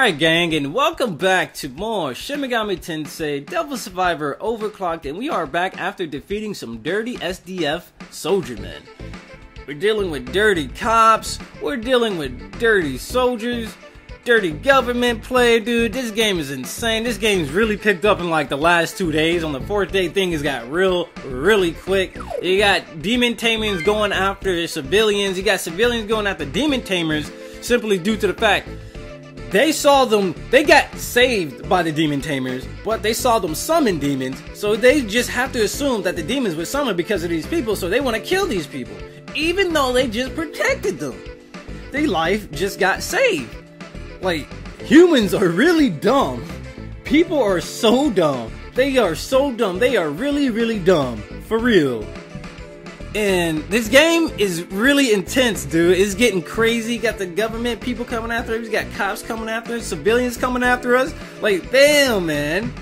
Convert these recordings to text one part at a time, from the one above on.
Alright gang, and welcome back to more Shin Megami Tensei Devil Survivor Overclocked, and we are back after defeating some dirty SDF soldiermen. We're dealing with dirty cops, we're dealing with dirty soldiers, dirty government play, dude. This game is insane. This game's really picked up in like the last 2 days. On the 4th day, things got really quick. You got demon tamers going after civilians, you got civilians going after demon tamers simply due to the fact they saw them, they got saved by the demon tamers, but they saw them summon demons, so they just have to assume that the demons were summoned because of these people, so they want to kill these people, even though they just protected them. Their life just got saved. Like, humans are really dumb. People are so dumb. They are so dumb. They are really dumb. For real. And this game is really intense, dude. It's getting crazy. Got the government people coming after us. Got cops coming after us. Civilians coming after us. Like, damn, man.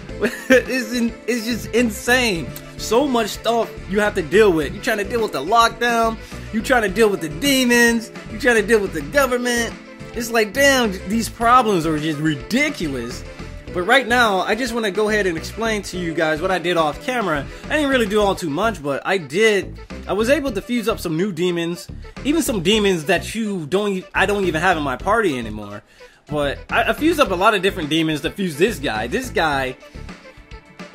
It's just insane. So much stuff you have to deal with. You're trying to deal with the lockdown. You're trying to deal with the demons. You're trying to deal with the government. It's like, damn, these problems are just ridiculous. But right now, I just want to go ahead and explain to you guys what I did off camera. I didn't really do all too much, but I was able to fuse up some new demons, even some demons that I don't even have in my party anymore. But I fused up a lot of different demons to fuse this guy. This guy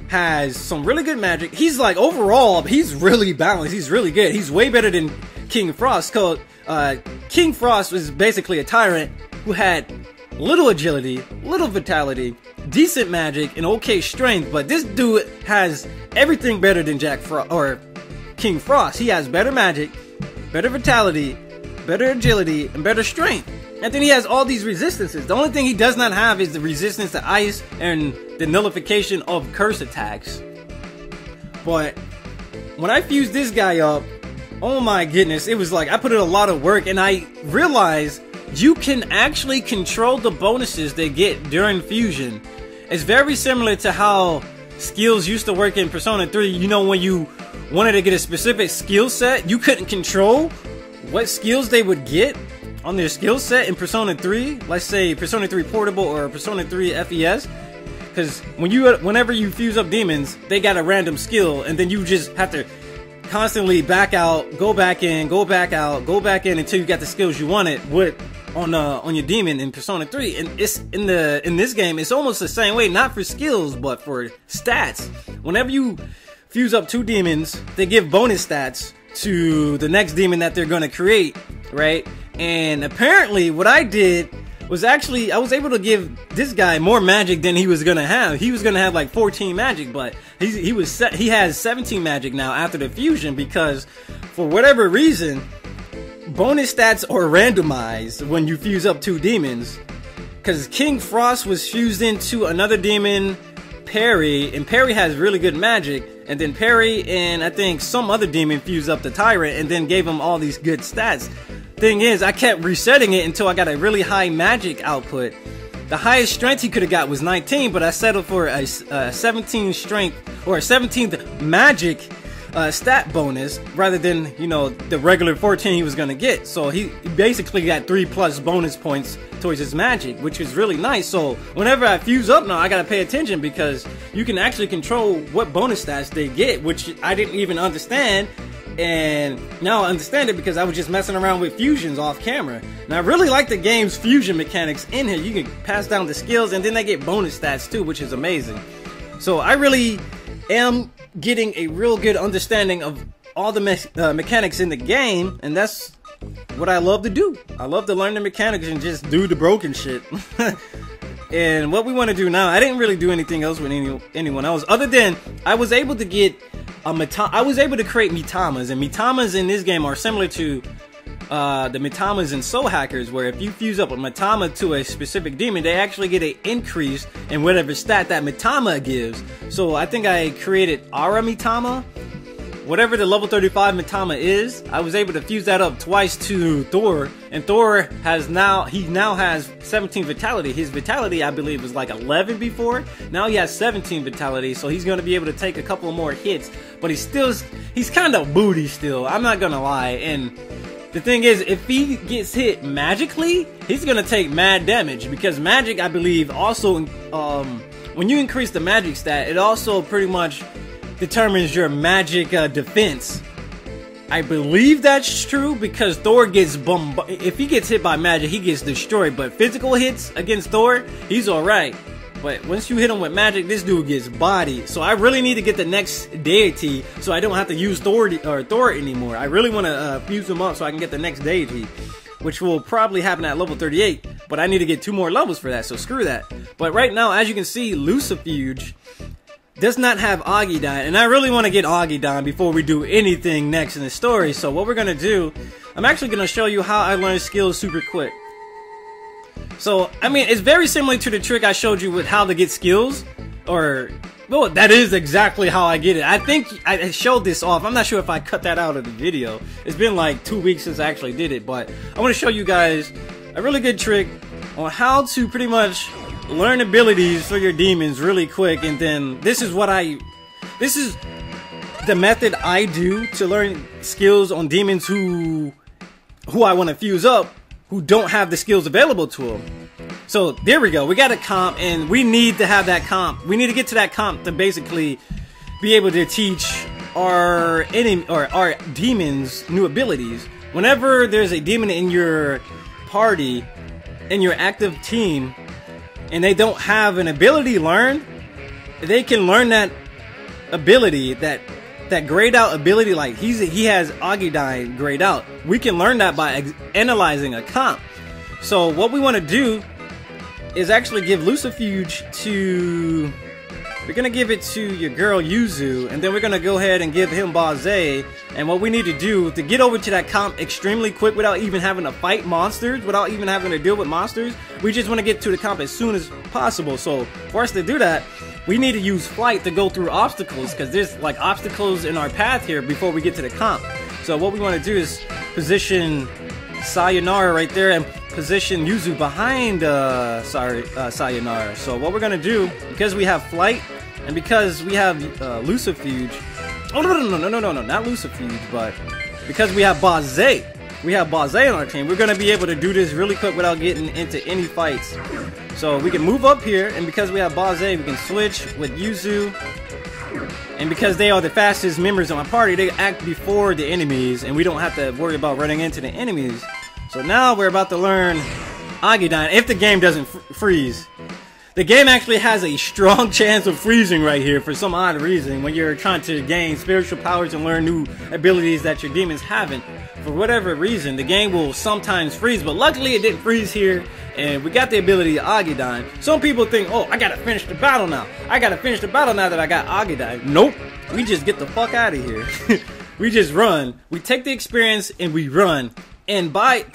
has some really good magic. He's like, overall, he's really balanced. He's really good. He's way better than King Frost. Cause King Frost was basically a tyrant who had little agility, little vitality, decent magic, and okay strength, but this dude has everything better than King Frost. He has better magic, better vitality, better agility, and better strength. And then he has all these resistances. The only thing he does not have is the resistance to ice and the nullification of curse attacks. But when I fused this guy up, oh my goodness, it was like I put in a lot of work, and I realized you can actually control the bonuses they get during fusion. It's very similar to how skills used to work in Persona 3. You know, when you wanted to get a specific skill set, you couldn't control what skills they would get on their skill set in Persona 3. Let's say Persona 3 Portable or Persona 3 FES. Because whenever you fuse up demons, they got a random skill, and then you just have to constantly back out, go back in, go back out, go back in until you got the skills you wanted on your demon in Persona 3. And it's in this game, it's almost the same way, not for skills but for stats. Whenever you fuse up two demons, they give bonus stats to the next demon that they're going to create, right? And apparently what I did was actually I was able to give this guy more magic than he was gonna have. He was gonna have like 14 magic, but he has 17 magic now after the fusion, because for whatever reason bonus stats are randomized when you fuse up two demons. Because King Frost was fused into another demon, Perry, and Perry has really good magic, and then Perry and I think some other demon fused up the Tyrant and then gave him all these good stats. Thing is, I kept resetting it until I got a really high magic output. The highest strength he could have got was 19, but I settled for a 17 strength or a 17th magic stat bonus rather than, you know, the regular 14 he was gonna get. So he basically got 3+ bonus points towards his magic, which is really nice. So whenever I fuse up now, I gotta pay attention, because you can actually control what bonus stats they get, which I didn't even understand. And now I understand it because I was just messing around with fusions off camera. And I really like the game's fusion mechanics in here. You can pass down the skills, and then they get bonus stats too, which is amazing. So I really am getting a real good understanding of all the mechanics in the game, and that's what I love to do. I love to learn the mechanics and just do the broken shit. And what we want to do now, I didn't really do anything else with anyone else, other than I was able to get I was able to create Mitamas, and Mitamas in this game are similar to the Mitamas in Soul Hackers, where if you fuse up a Mitama to a specific demon, they actually get an increase in whatever stat that Mitama gives. So I think I created Ara Mitama, whatever the level 35 Mitama is. I was able to fuse that up twice to Thor, and Thor has now has 17 vitality. His vitality, I believe, was like 11 before. Now he has 17 vitality, so he's going to be able to take a couple more hits, but he's kind of booty still, I'm not gonna lie. And the thing is, if he gets hit magically, he's gonna take mad damage, because magic, I believe, also when you increase the magic stat, it also pretty much determines your magic defense. I believe that's true, because Thor gets if he gets hit by magic, he gets destroyed. But physical hits against Thor, he's alright. But once you hit him with magic, this dude gets bodied. So I really need to get the next deity, so I don't have to use Thor anymore. I really want to fuse him up so I can get the next deity, which will probably happen at level 38. But I need to get 2 more levels for that, so screw that. But right now, as you can see, Lucifuge does not have Agidine, and I really want to get Agidine before we do anything next in the story. So what we're going to do, I'm actually going to show you how I learn skills super quick. So, I mean, it's very similar to the trick I showed you with how to get skills, or, well, that is exactly how I get it. I think I showed this off. I'm not sure if I cut that out of the video. It's been like 2 weeks since I actually did it, but I want to show you guys a really good trick on how to pretty much learn abilities for your demons really quick. And then this is the method I do to learn skills on demons who I want to fuse up, who don't have the skills available to them. So there we go, we got a comp, and we need to have that comp. We need to get to that comp to basically be able to teach our demons new abilities. Whenever there's a demon in your party, in your active team, and they don't have an ability learned, they can learn that ability, that grayed out ability. Like he has Agidine grayed out. We can learn that by analyzing a comp. So what we want to do is actually give Lucifuge to, we're gonna give it to your girl Yuzu, and then we're gonna go ahead and give him Baze. And what we need to do to get over to that comp extremely quick without even having to fight monsters, without even having to deal with monsters, we just want to get to the comp as soon as possible. So for us to do that, we need to use flight to go through obstacles, because there's like obstacles in our path here before we get to the comp. So what we want to do is position Sayonara right there and position Yuzu behind Sayonara. So what we're gonna do, because we have flight and because we have Lucifuge, oh no, not Lucifuge, but because we have Baze, on our team, we're gonna be able to do this really quick without getting into any fights. So we can move up here, and because we have Baze, we can switch with Yuzu. And because they are the fastest members of my party, they act before the enemies, and we don't have to worry about running into the enemies. So now we're about to learn Agidine, if the game doesn't freeze. The game actually has a strong chance of freezing right here for some odd reason when you're trying to gain spiritual powers and learn new abilities that your demons haven't. For whatever reason, the game will sometimes freeze, but luckily it didn't freeze here, and we got the ability of Agidine. Some people think, oh, I gotta finish the battle now. I gotta finish the battle now that I got Agidine. Nope. We just get the fuck out of here. We just run. We take the experience and we run. And by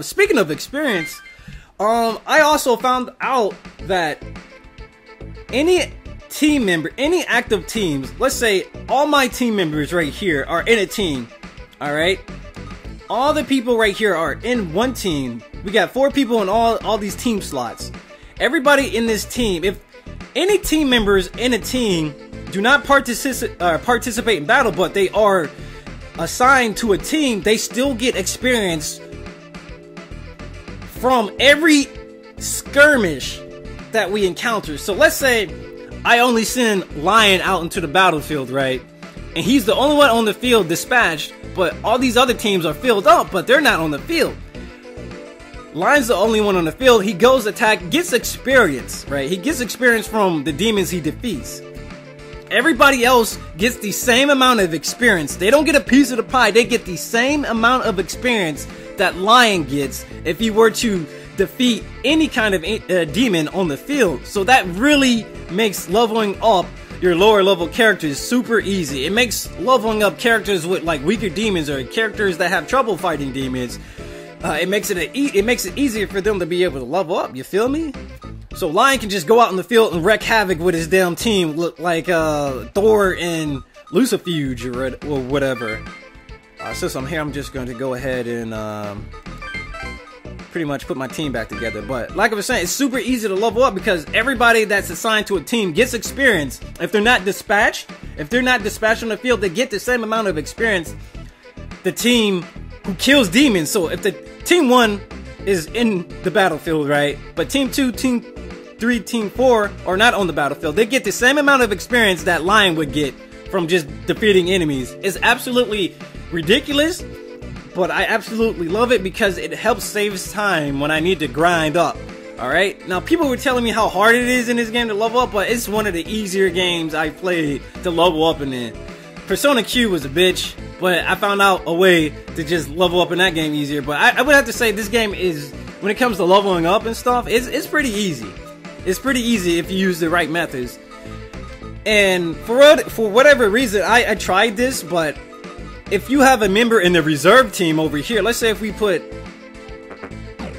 speaking of experience, I also found out that any team member, any active teams, let's say all my team members right here are in a team, alright? All the people right here are in one team. We got 4 people in all these team slots. Everybody in this team, if any team members in a team do not participate in battle, but they are assigned to a team, they still get experience from every skirmish that we encounter. So let's say I only send Lion out into the battlefield, right? And he's the only one on the field dispatched, but all these other teams are filled up, but they're not on the field. Lion's the only one on the field. He goes attack, gets experience, right? He gets experience from the demons he defeats. Everybody else gets the same amount of experience. They don't get a piece of the pie. They get the same amount of experience that Lion gets if he were to defeat any kind of demon on the field. So that really makes leveling up your lower level characters super easy. It makes leveling up characters with like weaker demons or characters that have trouble fighting demons. It makes it easier for them to be able to level up. You feel me? So Lion can just go out in the field and wreak havoc with his damn team, look like Thor and Lucifuge or whatever. Since I'm here, I'm just going to go ahead and pretty much put my team back together. But like I was saying, it's super easy to level up because everybody that's assigned to a team gets experience. If they're not dispatched on the field, they get the same amount of experience the team who kills demons. So if the team 1 is in the battlefield, right? But Team 2, Team 3, Team 4 are not on the battlefield. They get the same amount of experience that Lion would get from just defeating enemies. It's absolutely ridiculous, but I absolutely love it because it helps save time when I need to grind up. Alright, now people were telling me how hard it is in this game to level up, but it's one of the easier games I played to level up in. Persona Q was a bitch, but I found out a way to just level up in that game easier. But I would have to say this game is, when it comes to leveling up and stuff, it's pretty easy. It's pretty easy if you use the right methods. And for whatever reason, I tried this, but if you have a member in the reserve team over here, let's say if we put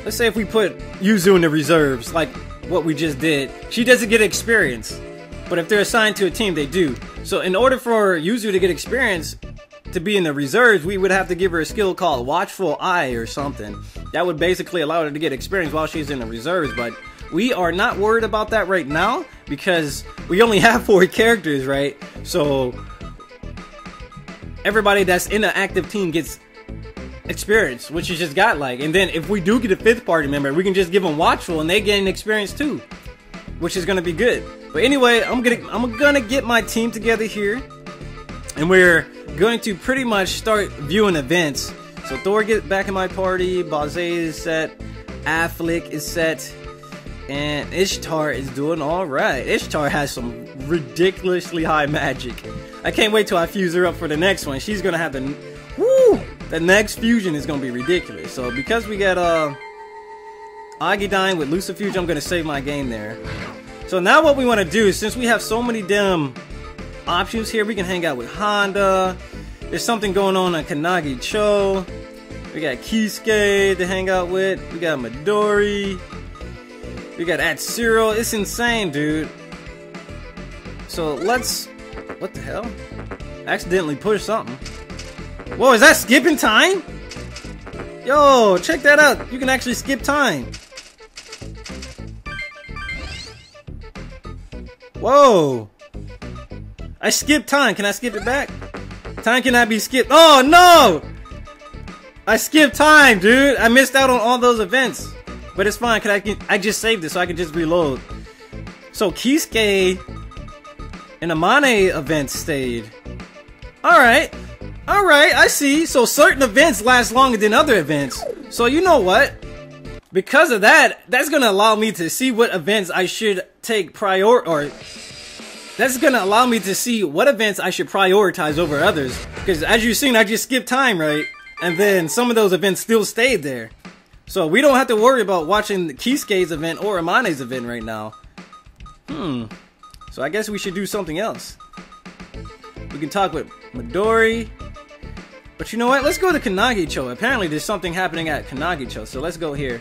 Yuzu in the reserves, like what we just did, she doesn't get experience. But if they're assigned to a team, they do. So in order for Yuzu to get experience, to be in the reserves, we would have to give her a skill called Watchful Eye or something. That would basically allow her to get experience while she's in the reserves, but we are not worried about that right now because we only have 4 characters, right? So everybody that's in an active team gets experience, which is just godlike. And then if we do get a 5th party member, we can just give them Watchful and they gain experience too, which is gonna be good. But anyway, I'm gonna get my team together here, and we're going to pretty much start viewing events. So Thor gets back in my party, Baze is set, Affleck is set, and Ishtar is doing alright. Ishtar has some ridiculously high magic. I can't wait till I fuse her up for the next one. She's gonna have the next fusion is gonna be ridiculous. So because we got Agidine with Lucifuge, I'm gonna save my game there. So now what we want to do, since we have so many damn options here, we can hang out with Honda. There's something going on Kanagi Cho. We got Kisuke to hang out with. We got Midori. We got Atsuro. It's insane, dude. So let's... What the hell? Accidentally pushed something. Whoa, is that skipping time? Yo, check that out. You can actually skip time. Whoa! I skipped time. Can I skip it back? Time cannot be skipped. Oh no! I skipped time, dude. I missed out on all those events. But it's fine, cause I just saved it so I can just reload. So Kisuke and Amane events stayed. Alright. Alright, I see. So certain events last longer than other events. So you know what? Because of that, that's gonna allow me to see what events I should take that's gonna allow me to see what events I should prioritize over others. Because as you've seen, I just skipped time, right? And then some of those events still stayed there. So we don't have to worry about watching Kisuke's event or Amane's event right now. So I guess we should do something else. We can talk with Midori. But you know what? Let's go to Kanagi-cho. Apparently there's something happening at Kanagi-cho, so let's go here.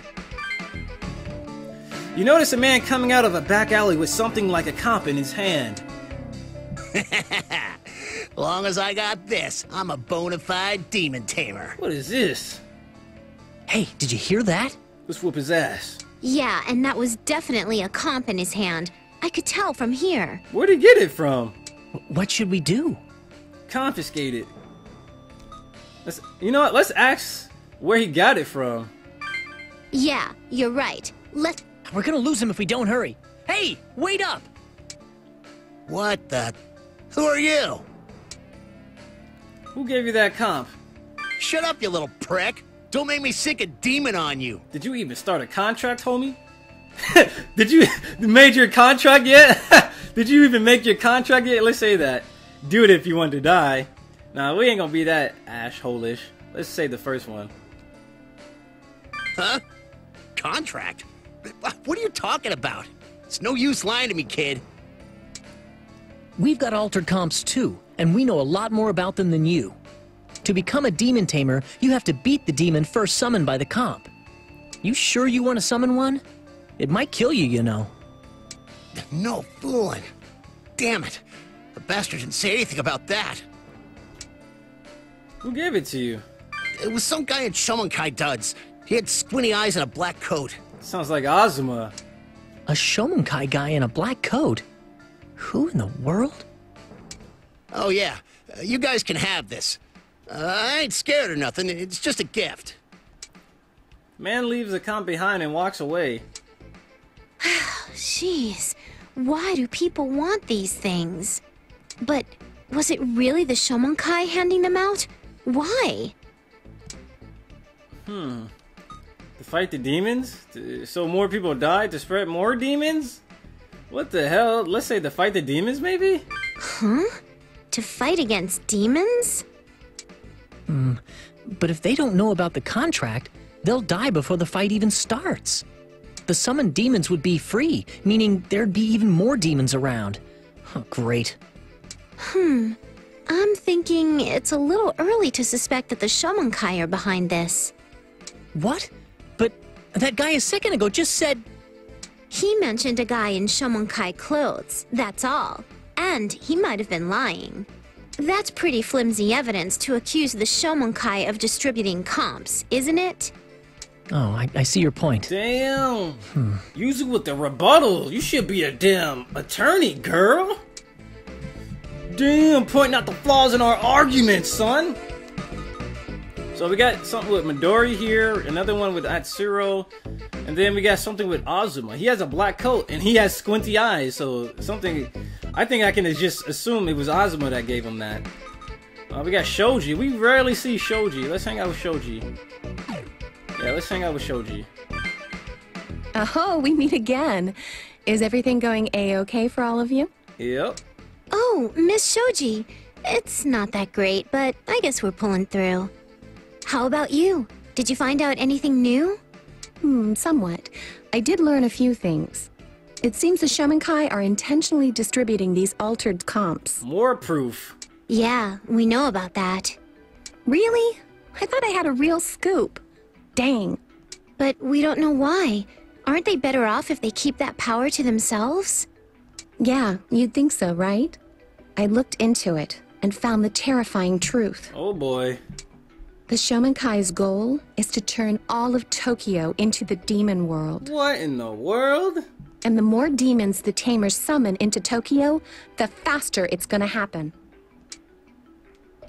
You notice a man coming out of a back alley with something like a comp in his hand. Long as I got this, I'm a bona fide demon tamer. What is this? Hey, did you hear that? Let's whoop his ass. Yeah, and that was definitely a comp in his hand. I could tell from here. Where'd he get it from? What should we do? Confiscate it. You know what? Let's ask where he got it from. Yeah, you're right. We're gonna lose him if we don't hurry. Hey, wait up! What the? Who are you? Who gave you that comp? Shut up, you little prick! Don't make me sick a demon on you! Did you even start a contract, homie? Did you made your contract yet? Did you even make your contract yet? Let's say that. Do it if you want to die. Nah, we ain't gonna be that asshole-ish. Let's say the first one. Huh? Contract? What are you talking about? It's no use lying to me, kid. We've got altered comps too, and we know a lot more about them than you. To become a demon tamer, you have to beat the demon first summoned by the comp. You sure you want to summon one? It might kill you, you know. No fooling. Damn it. The bastard didn't say anything about that. Who gave it to you? It was some guy in Shomonkai duds. He had squinty eyes and a black coat. Sounds like Azuma. A Shomonkai guy in a black coat? Who in the world? Oh yeah, you guys can have this. I ain't scared or nothing, it's just a gift. Man leaves the comp behind and walks away. Jeez, why do people want these things? But was it really the Shomonkai handing them out? Why? To fight the demons? So more people die to spread more demons? What the hell? Let's say to fight the demons, maybe? Huh? To fight against demons? But if they don't know about the contract, they'll die before the fight even starts. The summoned demons would be free, meaning there'd be even more demons around. Oh, great. I'm thinking it's a little early to suspect that the Shomonkai are behind this. What? But that guy a second ago just said... He mentioned a guy in Shomonkai clothes, that's all. And he might have been lying. That's pretty flimsy evidence to accuse the Shomonkai of distributing comps, isn't it? Oh, I see your point. Damn. Yuzu with the rebuttal. You should be a damn attorney, girl. Damn, pointing out the flaws in our argument, son. So we got something with Midori here, another one with Atsuro, and then we got something with Azuma. He has a black coat and he has squinty eyes, so something... I think I can just assume it was Azuma that gave him that. We got Shoji. We rarely see Shoji. Let's hang out with Shoji. Yeah, let's hang out with Shoji. Oh, we meet again. Is everything going A-okay for all of you? Yep. Oh, Miss Shoji. It's not that great, but I guess we're pulling through. How about you? Did you find out anything new? Somewhat. I did learn a few things. It seems the Shomonkai are intentionally distributing these altered comps. More proof. Yeah, we know about that. Really? I thought I had a real scoop. Dang. But we don't know why. Aren't they better off if they keep that power to themselves? Yeah, you'd think so, right? I looked into it and found the terrifying truth. Oh boy. The Shomonkai's goal is to turn all of Tokyo into the demon world. What in the world? And the more demons the Tamers summon into Tokyo, the faster it's gonna happen.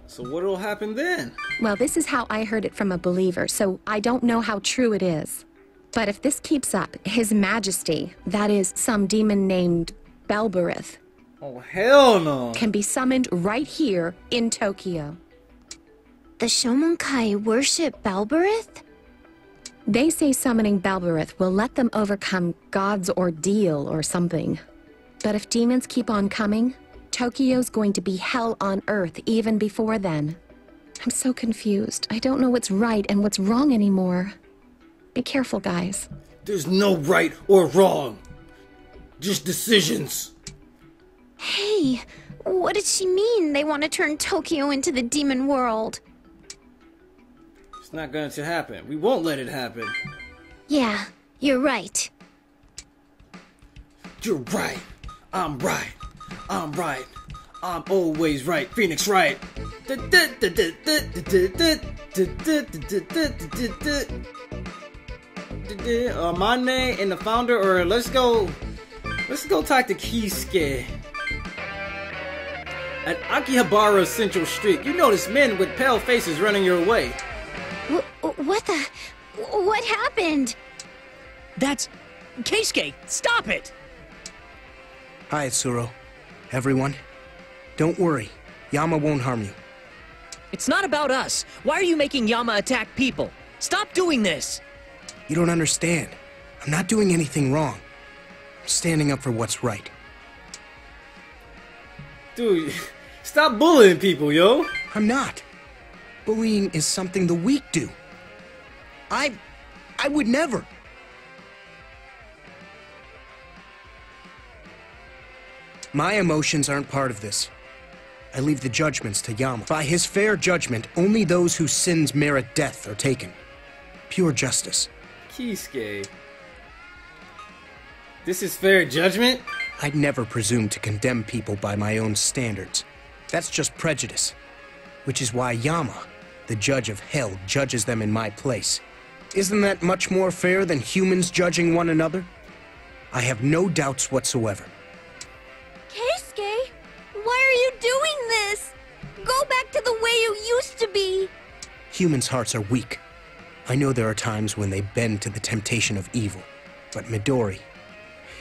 So what'll happen then? Well, this is how I heard it from a believer, so I don't know how true it is. But if this keeps up, His Majesty, that is, some demon named Belberith, Oh hell no. can be summoned right here in Tokyo. The Shomonkai worship Belberith? They say summoning Belberith will let them overcome God's ordeal or something. But if demons keep on coming, Tokyo's going to be hell on earth even before then. I'm so confused. I don't know what's right and what's wrong anymore. Be careful, guys. There's no right or wrong. Just decisions. Hey, what did she mean they want to turn Tokyo into the demon world? It's not going to happen. We won't let it happen. Yeah, you're right. You're right. I'm right. I'm right. I'm always right. Phoenix right. Mane and the founder, or let's go talk to Kisuke. At Akihabara Central Street, you notice men with pale faces running your way. What happened? That's... Keisuke, stop it! Hi, Atsuro. Everyone. Don't worry. Yama won't harm you. It's not about us. Why are you making Yama attack people? Stop doing this! You don't understand. I'm not doing anything wrong. I'm standing up for what's right. Dude, stop bullying people, yo. I'm not. Bullying is something the weak do. I would never. My emotions aren't part of this. I leave the judgments to Yama. By his fair judgment, only those whose sins merit death are taken. Pure justice. Kisuke. This is fair judgment? I'd never presume to condemn people by my own standards. That's just prejudice. Which is why Yama, the judge of hell, judges them in my place. Isn't that much more fair than humans judging one another? I have no doubts whatsoever. Keisuke, why are you doing this? Go back to the way you used to be. Humans' hearts are weak. I know there are times when they bend to the temptation of evil, but Midori,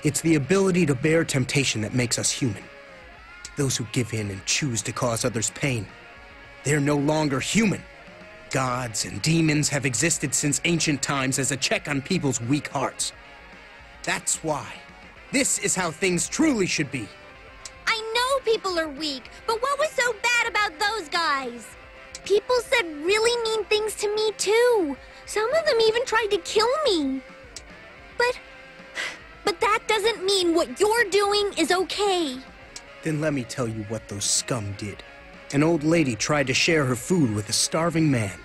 it's the ability to bear temptation that makes us human. Those who give in and choose to cause others pain, they're no longer human. Gods and demons have existed since ancient times as a check on people's weak hearts. That's why. This is how things truly should be. I know people are weak, but what was so bad about those guys? People said really mean things to me too. Some of them even tried to kill me. But that doesn't mean what you're doing is okay. Then let me tell you what those scum did. An old lady tried to share her food with a starving man.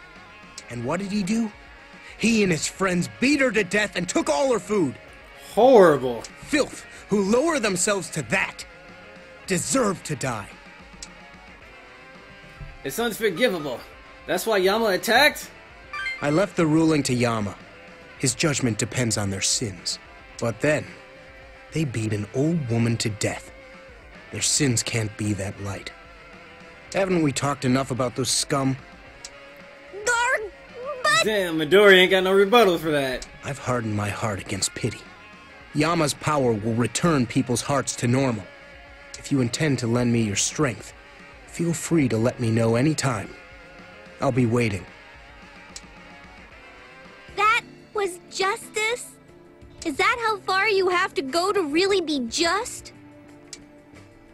And what did he do? He and his friends beat her to death and took all her food. Horrible. Filth who lower themselves to that deserve to die. It's unforgivable. That's why Yama attacked? I left the ruling to Yama. His judgment depends on their sins. But then, they beat an old woman to death. Their sins can't be that light. Haven't we talked enough about those scum? But Damn, Midori ain't got no rebuttal for that. I've hardened my heart against pity. Yama's power will return people's hearts to normal. If you intend to lend me your strength, feel free to let me know anytime. I'll be waiting. that was justice? Is that how far you have to go to really be just?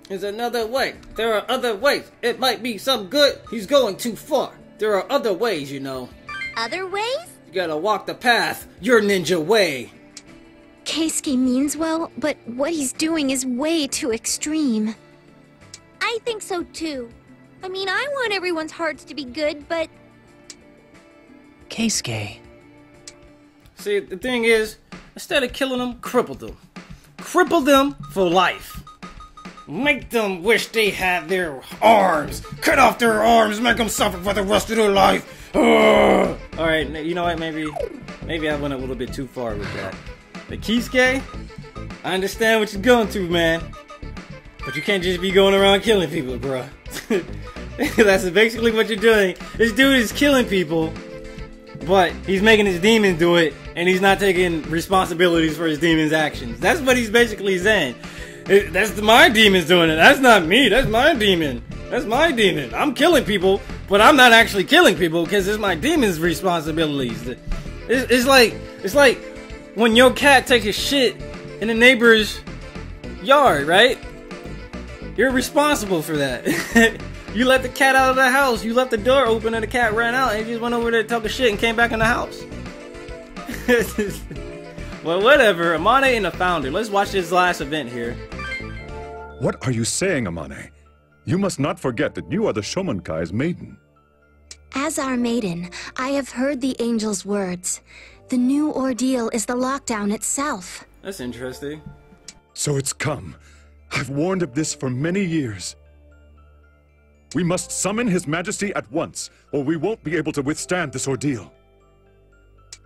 There's another way. There are other ways. It might be some good. He's going too far. There are other ways, you know. Other ways? You gotta walk the path. Your ninja way. Keisuke means well, but what he's doing is way too extreme. I think so too. I mean, I want everyone's hearts to be good, but... Keisuke. See, the thing is, instead of killing them, cripple them. Cripple them for life. Make them wish they had their arms. Cut off their arms, make them suffer for the rest of their life. Alright, you know what, maybe I went a little bit too far with that. But Keisuke, I understand what you're going through, man. But you can't just be going around killing people, bro. That's basically what you're doing. This dude is killing people, but he's making his demon do it, and he's not taking responsibilities for his demon's actions. That's what he's basically saying. That's my demon's doing it. That's not me. That's my demon. That's my demon. I'm killing people, but I'm not actually killing people because it's my demon's responsibilities. It's like when your cat takes a shit in the neighbor's yard, right? You're responsible for that. You let the cat out of the house. You left the door open and the cat ran out and he just went over there to talk a shit and came back in the house. Well, whatever. Amane and the founder. Let's watch this last event here. What are you saying, Amane? You must not forget that you are the Shomankai's maiden. As our maiden, I have heard the angel's words. The new ordeal is the lockdown itself. That's interesting. So it's come. I've warned of this for many years. We must summon His Majesty at once, or we won't be able to withstand this ordeal.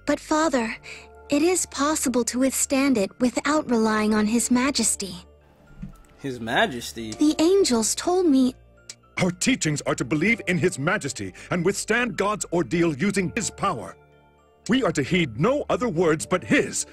But Father, it is possible to withstand it without relying on His Majesty. His Majesty? The angels told me... Our teachings are to believe in His Majesty and withstand God's ordeal using His power. We are to heed no other words but His.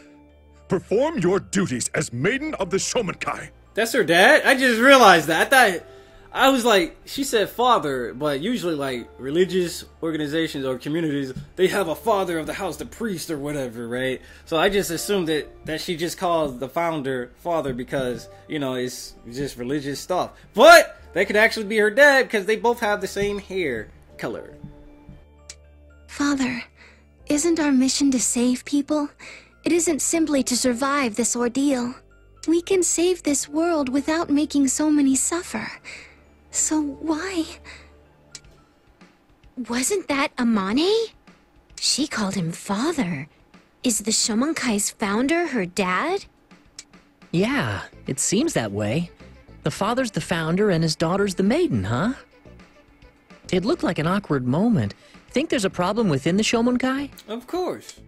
Perform your duties as Maiden of the Shomankai. That's her dad? I just realized that. I was like, she said father, but usually like religious organizations or communities, they have a father of the house, the priest or whatever, right? So I just assumed that she just calls the founder father because, you know, it's just religious stuff. But that could actually be her dad because they both have the same hair color. Father, isn't our mission to save people? It isn't simply to survive this ordeal. We can save this world without making so many suffer. So why? Wasn't that Amane? She called him father. Is the Shomankai's founder her dad? Yeah, it seems that way. The father's the founder and his daughter's the maiden, huh? It looked like an awkward moment. Think there's a problem within the Shomankai? Of course.